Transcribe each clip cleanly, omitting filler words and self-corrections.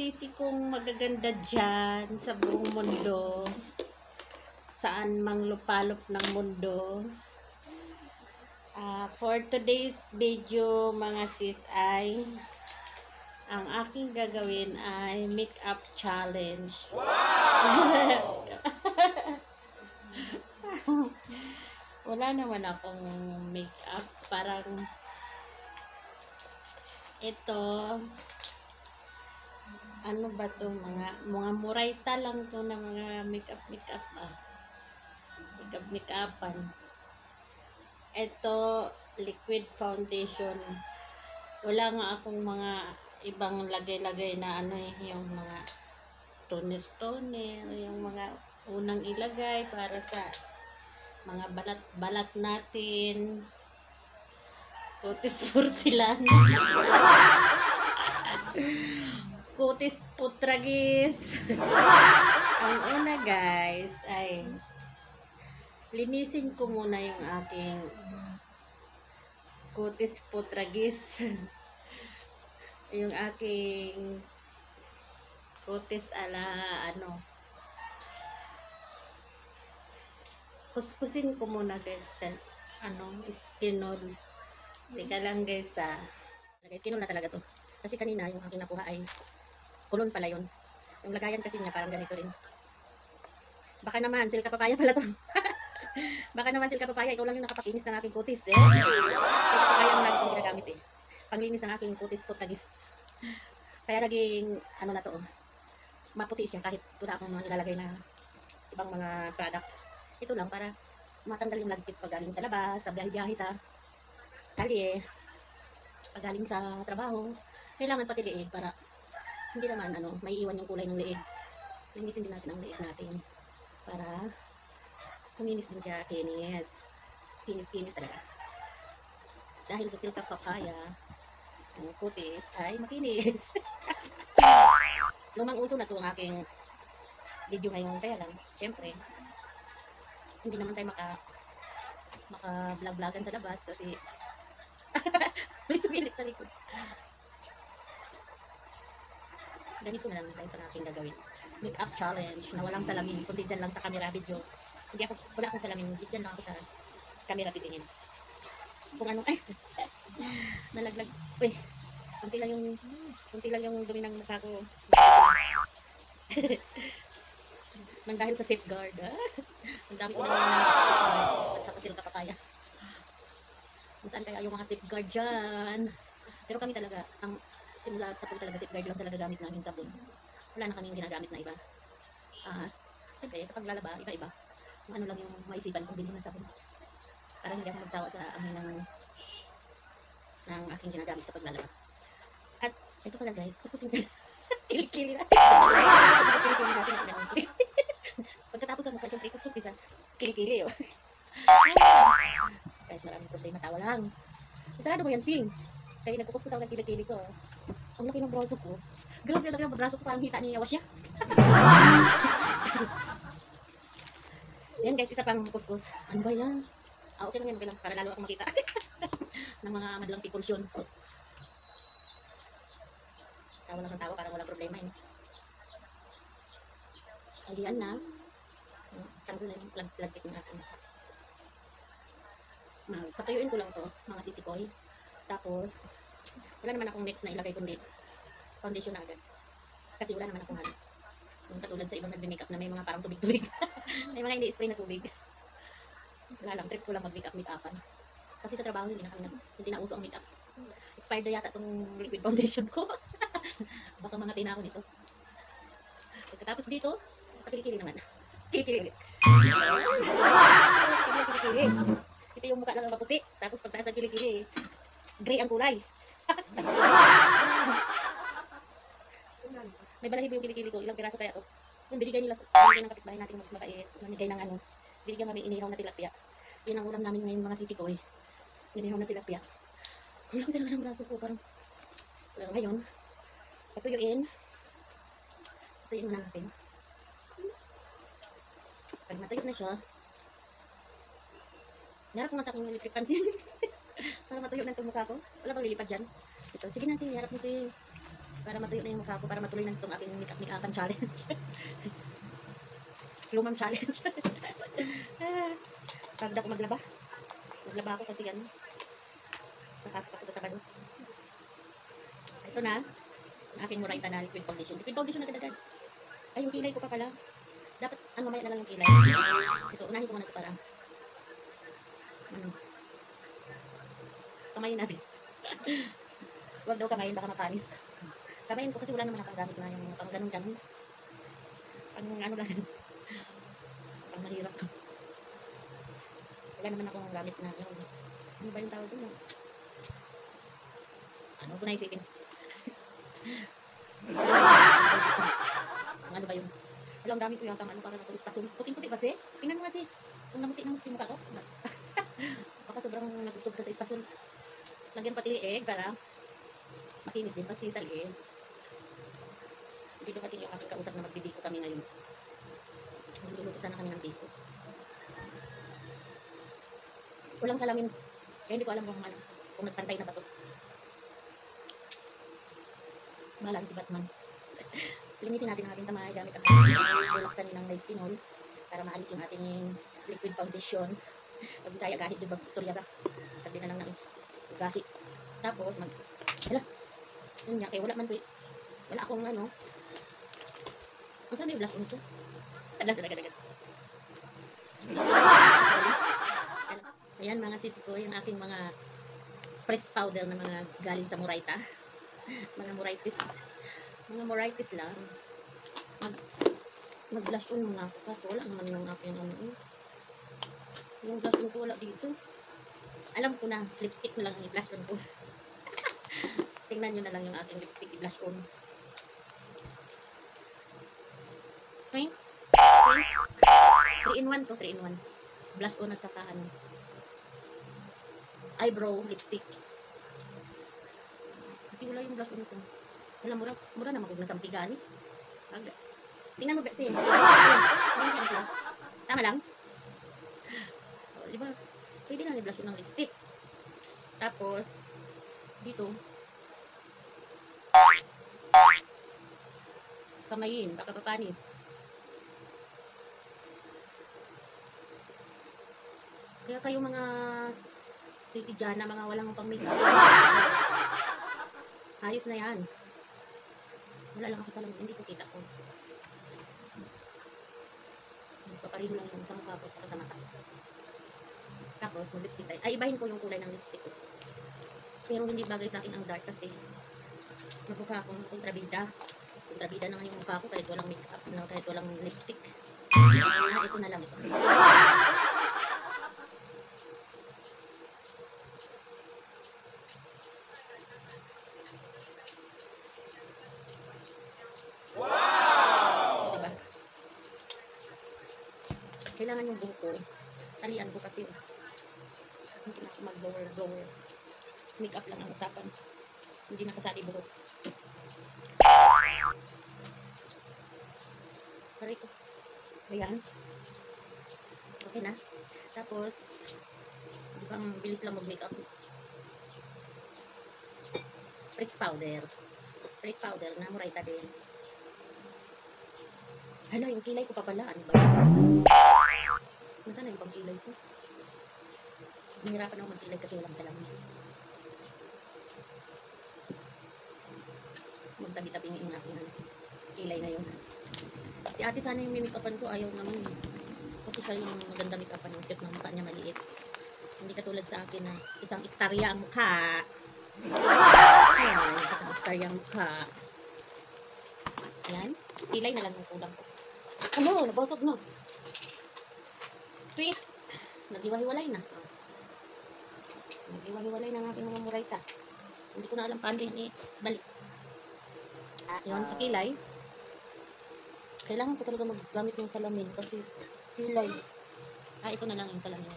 sisi kong magaganda dyan sa buong mundo, saan mang lupalop ng mundo. For today's video mga sis ay ang aking gagawin ay makeup challenge. Wow! Wala naman akong makeup, parang ito, ano ba to, mga murayta lang to na mga makeupan. Ito, liquid foundation. Wala nga akong mga ibang lagay-lagay na ano yung mga toner, yung mga unang ilagay para sa mga balat natin. Kutis porcelana. Kutis putragis. Ang una guys ay linisin ko muna yung aking kutis putragis. Yung aking kutis ala ano. Kuskusin ko muna guys. Skinol. Teka lang guys skinol na talaga to. Kasi kanina yung aking nakuha ay kulon pala yun. Yung lagayan kasi niya parang ganito rin. Baka naman silka papaya pala to. Baka naman silka papaya, ikaw lang yung nakapakinis ng aking kutis eh. Silka papaya ang lagi kong ginagamit eh. Panglinis ng aking kutis putagis. Kaya naging ano na to maputi siya kahit wala akong mga nilalagay na ibang mga product. Ito lang para matanggal yung lagkit pag galing sa labas, sa biyahe-biyahe sa kalye, pag galing sa trabaho. Kailangan pati liig para hindi naman may iwan yung kulay ng liig. Linisin din natin ang liig natin para kuminis din siya, kinis talaga. Dahil sa silka papaya ang kutis ay makinis. Lumang uso na to ang aking video ngayon, kaya lang syempre hindi naman tayo maka-vlog-vlogan sa labas kasi may sumilit sa likod. Ganito na lang tayo sa aking gagawin. Makeup challenge na walang salamin, kundi dyan lang sa camera video. Wala akong salamin, dyan lang ako sa camera titingin. Kung ano, nalaglag. Uy, kunti lang yung dumi ng mukha ko. Nang dahil sa safeguard, ang dami ko na at saka silka papaya. Saan kaya yung mga safeguard dyan? Pero kami talaga, ang simula sa po talaga safeguard lang talaga gamit namin sabon. Wala na kaming ginagamit na iba. Siyempre, sa paglalaba, iba-iba. Kung ano lang yung maisipan kung bilhin ng sabon. Para hindi ako magsawa sa amoy ng aking ginagamit sa paglalaba. At ito pala guys, kususin ka. Kilikili natin. Kilikili natin. Pagkatapos ang mukha, siyempre, kuskus din sa kilikili. Kahit maraming problema, tawa lang. Isarado mo yan, Sing. Kaya nagkukuskus ako ng kilikili ko. Ang laki ng braso ko. Grabe ang laki ng braso ko, parang hita ni Yawas niya. Yan guys, isa pang kuskus. Ano ba yan? Okay lang yan, para lalo akong makita ng mga madalang peoples yun. Tawa lang ng tawa, parang walang problema yun. Salian na. Tanggal na yung plug-plug ng akin. Patuyuin ko lang to, mga sisikoy. Tapos, wala naman akong next na ilagay kundi foundation na agad. Kasi wala naman akong yung katulad sa ibang nagbe-makeup na may mga parang tubig-tubig. May mga hindi spray na tubig. Wala lang, trip ko lang mag-makeup-makeupan. Kasi sa trabaho hindi na uso ang makeup. Expired na yata itong liquid foundation ko. Baka mga tina ako nito. Pagkatapos dito, sa kilikili naman. Kilikili ulit. Kilikili. Ito yung mukha lang na maputi. Tapos pagtaas ang kilikili, gray ang kulay. May balahibo yung kilikili ko. Ilang piraso kaya to? Yung binigay ng kapitbahay natin mabait. Namigay ng binigyan kami inihaw na tilapia. Yun ang ulam namin ngayon mga sisikoy. Inihaw na tilapia. Wala ko talaga ng braso ko. Parang, so, ngayon, patuyuin muna natin. Pag natuyo na siya, harap ko nga sa aking electric pan para matuyo na itong mukha ko. Wala bang lilipad dyan? Ito, sige na, sige, harap mo si Para matuyo na yung mukha ko, para matuloy na itong aking make-up challenge. Lumang challenge. Pagod ako maglaba. Maglaba ako kasi ano, nakasok ako sa Sabado. Ito na, ang aking Murayta na liquid foundation. Liquid foundation na kadagad. Ay, yung kilay ko pa pala. Dapat, mamaya na lang yung kilay. Ito, unahin ko muna ito para, kamayin natin. Huwag daw kamayin, baka mapanis. Kamayin ko kasi wala naman akong gamit na yung pang ganun-ganun. Pang ano lang. Pang mahirap. Wala naman akong gamit na yung, ano ba yung tawag dyan? Ano ko na isipin? Ano ba yun? Wala, ang gamit ko yata ano para ng ispasun. Puting-puti kasi. Tingnan mo kasi. Kung namuti ng mukha ko. Baka sobrang nasubsob ka sa ispasun. Lagyan pati liig para makinis din pati sa liig. Dito pati yung aking kausap na magbibiko kami ngayon. Magluluto sana kami ng biko. Walang salamin. Kaya hindi ko alam kung nagpantay na ba ito. Balaan si Batman. Linisin natin ang ating kamay gamit ang bulak kaninang na spinol para maalis yung ating liquid foundation. Pag Bisaya gahit, di ba? Istorya ba? Sabi na lang ng gahit. Tapos, hala, yun nga, kaya wala man po wala akong ano. Ang saan yung blush on ito? Tadas na agad-agad. Ayan mga sisi ko, yung aking mga press powder na mga galing sa Murayta. Mga Muraytis lang. Mag-blush on mga ako kasi wala naman yung aking ano. Yung blush on ko wala dito. Alam ko na, lipstick na lang yung blush on ko. Tingnan nyo na lang yung aking lipstick i-blush on. Okay? 3 in 1 to, 3 in 1. Blush on at saka ano, eyebrow lipstick. Kasi wala yung blush on ko. Wala, mura naman kung nasampigan eh. Tingnan mo, Betsy. Tama lang? O, diba? Pwede lang i-blush on ng lipstick. Tapos, dito, kamayin, baka papanis. Kaya kayo mga sisi dyan na mga walang pang makeup, ayos na yan. Wala lang ako sa lamin, hindi ko kita ko. Papariho lang yung sa mukha ko at sa mata. Tapos, mag-lipstick tayo. Ay, ibahin ko yung kulay ng lipstick ko. Pero hindi bagay sa akin ang dark kasi magmukha akong kontrabida. Kontrabida naman yung mukha ko kahit walang makeup, kahit walang lipstick. Ito na lang ito. Kailangan yung buko. Talian ko kasi hindi na ako mag-blower. Makeup lang ang usapan. Hindi nakasali buhok. Pare ko. Ayan. Okay na. Tapos, di ba ang bilis lang mag-makeup. Press powder. Press powder na Murayta din. Hala, yung kilay ko pa pala. Ano ba? Nasaan na yung pang kilay ko? Nahirapan ako mag-kilay kasi walang salamin. Magtabi-tabi yung aking kilay ngayon. Si ate sana yung make-upan ko, ayaw naman. Kasi siya yung maganda make-upan, yung cute ng mukha niya maliit. Hindi katulad sa akin na isang iktarya ang mukha. Ayan, isang iktarya ang mukha. Ayan, kilay na lang yung kulang ko. Ano, nabasag na. Tweet, naghiwa-hiwalay na. Naghiwa-hiwalay na ng aking mga Murayta. Hindi ko na alam paano yan balik. Yun, sa kilay. Kailangan ko talaga maggamit ng salamin kasi kilay. Ito na lang yung salamin.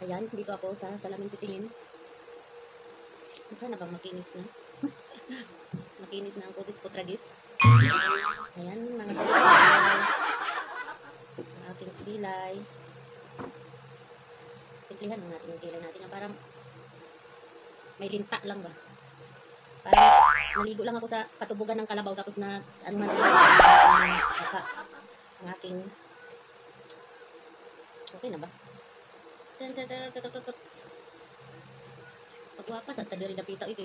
Ayan, dito ako sa salamin titingin. Ito na bang makinis na? Makinis na ang kutis ko tragis. Ayan, mga salamin. Ang aking kilay. Simplihan natin yung kilay natin na parang may linta lang ba? Parang naligo lang ako sa katubugan ng kalabaw tapos na ano man ang aking okay na ba? Pagwapas at tadiri dapita ito.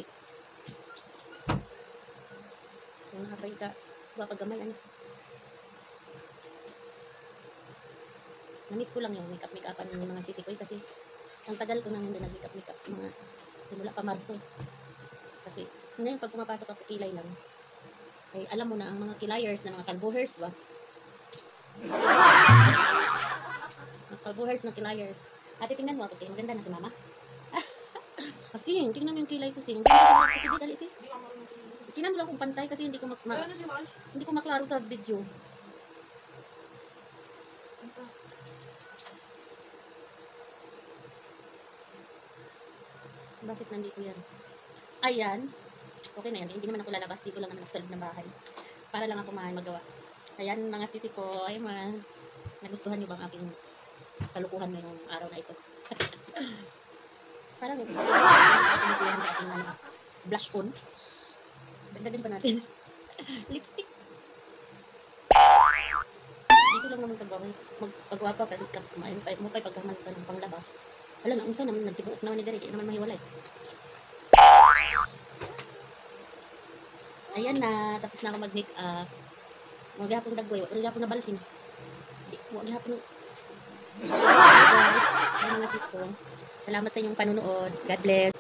Yung nakapay ka wapagamay ano. Namiss ko lang yung make-upan ng mga sisi ko kasi ang tagal ko nang hindi nag-make-up mga simula pa Marso. Kasi ngayon pag pumapasok ako kilay lang. Ay alam mo na ang mga kilayers na mga kalbuhers ba? Mga kalbuhers na kilayers. Ate tingnan mo ako, maganda na si mama. Kasi tingnan mo yung kilay ko sing. Kasi di dali si. Tingnan mo lang kung pantay kasi hindi ko hindi ko maklaro sa video. Bakit nandito yan? Ayan. Okay na yan. Hindi naman ako lalabas. Dito lang naman ako sa loob ng bahay. Para lang ako magawa. Ayan mga sisi ko. Ay mga nagustuhan nyo bang aking kalukuhan ngayong araw na ito? Parang ito. Ang aking blush on. Dagdagan pa natin. Lipstick. Dito lang naman paggawa pa. Mo pa'y pagkaman ka ng panglaba. Wala na, unsa naman nagtibuok naman ni Dari, di naman mahiwalay. Ayan na, tapos na ako mag-make up. Huwag hapon dagway, huwag hapon na balhin. Huwag hapon na... Ay guys, ay mga sis ko. Salamat sa inyong panunood. God bless.